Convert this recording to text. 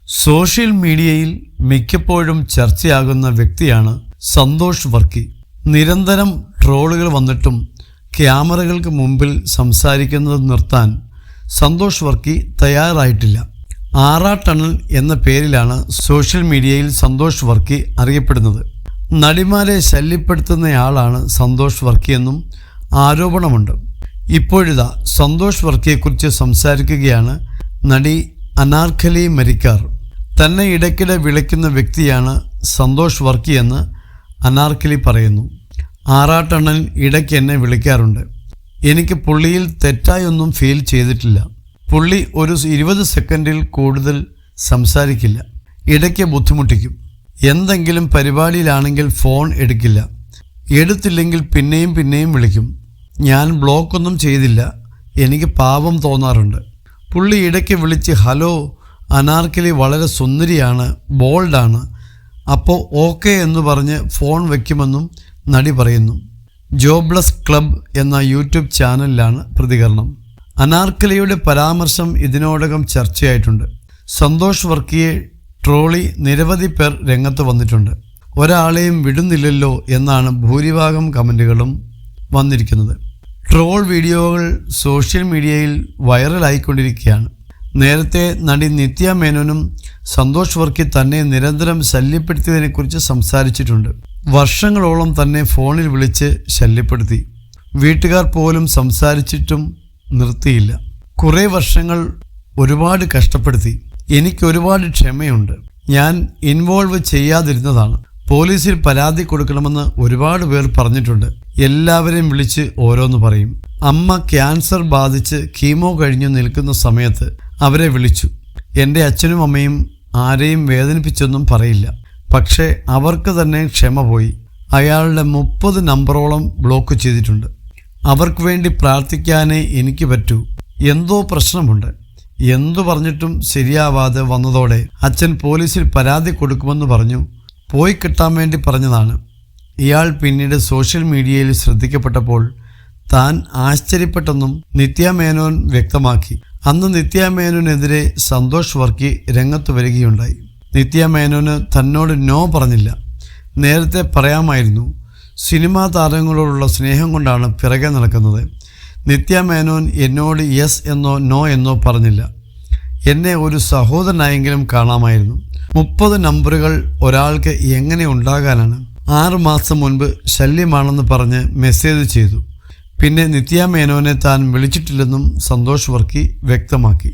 Social മീഡിയയിൽ മിക്കപ്പോഴും ചർച്ചയാകുന്ന വ്യക്തിയാണ് സന്തോഷ് വർക്കി. നിരന്തരം ട്രോളുകൾ വന്നിട്ടും ക്യാമറകൾക്ക് മുമ്പിൽ സംസാരിക്കുന്നത് നിർത്താൻ സന്തോഷ് വർക്കി തയ്യാറായിട്ടില്ല. ആറാട്ടണ്ണൻ എന്ന പേരിലാണ് സോഷ്യൽ മീഡിയയിൽ സന്തോഷ് വർക്കി അറിയപ്പെടുന്നത്. നടിമാരെ ശല്യപ്പെടുത്തുന്നയാളാണ് സന്തോഷ് വർക്കിയെന്നും ആരോപണമുണ്ട്. ഇപ്പോഴിതാ സന്തോഷ് വർക്കിയെക്കുറിച്ച് സംസാരിക്കുകയാണ് നടി അനാർക്കലി മരിക്കാർ. തന്നെ ഇടയ്ക്കിടെ വിളിക്കുന്ന വ്യക്തിയാണ് സന്തോഷ് വർക്കി എന്ന് അനാർക്കലി പറയുന്നു. ആറാട്ടണ്ണൻ ഇടയ്ക്ക് എന്നെ വിളിക്കാറുണ്ട്. എനിക്ക് പുള്ളിയിൽ തെറ്റായൊന്നും ഫീൽ ചെയ്തിട്ടില്ല. പുള്ളി ഒരു 20 സെക്കൻഡിൽ കൂടുതൽ സംസാരിക്കില്ല. ഇടയ്ക്ക് ബുദ്ധിമുട്ടിക്കും. എന്തെങ്കിലും പരിപാടിയിലാണെങ്കിൽ ഫോൺ എടുക്കില്ല. എടുത്തില്ലെങ്കിൽ പിന്നെയും വിളിക്കും. ഞാൻ ബ്ലോക്കൊന്നും ചെയ്തില്ല. എനിക്ക് പാവം തോന്നാറുണ്ട്. പുള്ളി ഇടയ്ക്ക് വിളിച്ച് ഹലോ അനാർക്കലി വളരെ സുന്ദരിയാണ്, ബോൾഡാണ്, അപ്പോൾ ഓക്കെ എന്ന് പറഞ്ഞ് ഫോൺ വയ്ക്കുമെന്നും നടി പറയുന്നു. ജോബ്ലെസ് ക്ലബ് എന്ന യൂട്യൂബ് ചാനലിലാണ് പ്രതികരണം. അനാർക്കലിയുടെ പരാമർശം ഇതിനോടകം ചർച്ചയായിട്ടുണ്ട്. സന്തോഷ് വർക്കിയെ ട്രോളി നിരവധി പേർ രംഗത്ത് വന്നിട്ടുണ്ട്. ഒരാളെയും വിടുന്നില്ലല്ലോ എന്നാണ് ഭൂരിഭാഗം കമൻറ്റുകളും വന്നിരിക്കുന്നത്. ട്രോൾ വീഡിയോകൾ സോഷ്യൽ മീഡിയയിൽ വൈറലായിക്കൊണ്ടിരിക്കുകയാണ്. നേരത്തെ നടി നിത്യ മേനോനും സന്തോഷ് വർക്കി തന്നെ നിരന്തരം ശല്യപ്പെടുത്തിയതിനെക്കുറിച്ച് സംസാരിച്ചിട്ടുണ്ട്. വർഷങ്ങളോളം തന്നെ ഫോണിൽ വിളിച്ച് ശല്യപ്പെടുത്തി. വീട്ടുകാർ പോലും സംസാരിച്ചിട്ടും നിർത്തിയില്ല. കുറേ വർഷങ്ങൾ ഒരുപാട് കഷ്ടപ്പെടുത്തി. എനിക്കൊരുപാട് ക്ഷമയുണ്ട്. ഞാൻ ഇൻവോൾവ് ചെയ്യാതിരുന്നതാണ്. പോലീസിൽ പരാതി കൊടുക്കണമെന്ന് ഒരുപാട് പേർ പറഞ്ഞിട്ടുണ്ട്. എല്ലാവരെയും വിളിച്ച് ഓരോന്ന് പറയും. അമ്മ ക്യാൻസർ ബാധിച്ച് കീമോ കഴിഞ്ഞ് നിൽക്കുന്ന സമയത്ത് അവരെ വിളിച്ചു. എൻ്റെ അച്ഛനും അമ്മയും ആരെയും വേദനിപ്പിച്ചൊന്നും പറയില്ല. പക്ഷേ അവർക്ക് തന്നെ ക്ഷമ പോയി. അയാളുടെ 30 നമ്പറോളം ബ്ലോക്ക് ചെയ്തിട്ടുണ്ട്. അവർക്ക് വേണ്ടി പ്രാർത്ഥിക്കാനേ എനിക്ക് പറ്റൂ. എന്തോ പ്രശ്നമുണ്ട്. എന്തു പറഞ്ഞിട്ടും ശരിയാവാതെ വന്നതോടെ അച്ഛൻ പോലീസിൽ പരാതി കൊടുക്കുമെന്ന് പറഞ്ഞു. പോയി കിട്ടാൻ വേണ്ടി പറഞ്ഞതാണ്. ഇയാൾ പിന്നീട് സോഷ്യൽ മീഡിയയിൽ ശ്രദ്ധിക്കപ്പെട്ടപ്പോൾ താൻ ആശ്ചര്യപ്പെട്ടെന്നും നിത്യ മേനോൻ വ്യക്തമാക്കി. അന്ന് നിത്യ മേനോനെതിരെ സന്തോഷ് വർക്കി രംഗത്ത് വരികയുണ്ടായി. നിത്യ മേനോന് തന്നോട് നോ പറഞ്ഞില്ല. നേരത്തെ പറയാമായിരുന്നു. സിനിമാ താരങ്ങളോടുള്ള സ്നേഹം കൊണ്ടാണ് പിറകെ നടക്കുന്നത്. നിത്യ മേനോൻ എന്നോട് യെസ് എന്നോ നോ എന്നോ പറഞ്ഞില്ല. എന്നെ ഒരു സഹോദരനായെങ്കിലും കാണാമായിരുന്നു. 30 നമ്പറുകൾ ഒരാൾക്ക് എങ്ങനെ ഉണ്ടാകാനാണ്? 6 മാസം മുൻപ് ശല്യമാണെന്ന് പറഞ്ഞ് മെസ്സേജ് ചെയ്തു. പിന്നെ നിത്യ മേനോനെ താൻ വിളിച്ചിട്ടില്ലെന്നും സന്തോഷ് വർക്കി വ്യക്തമാക്കി.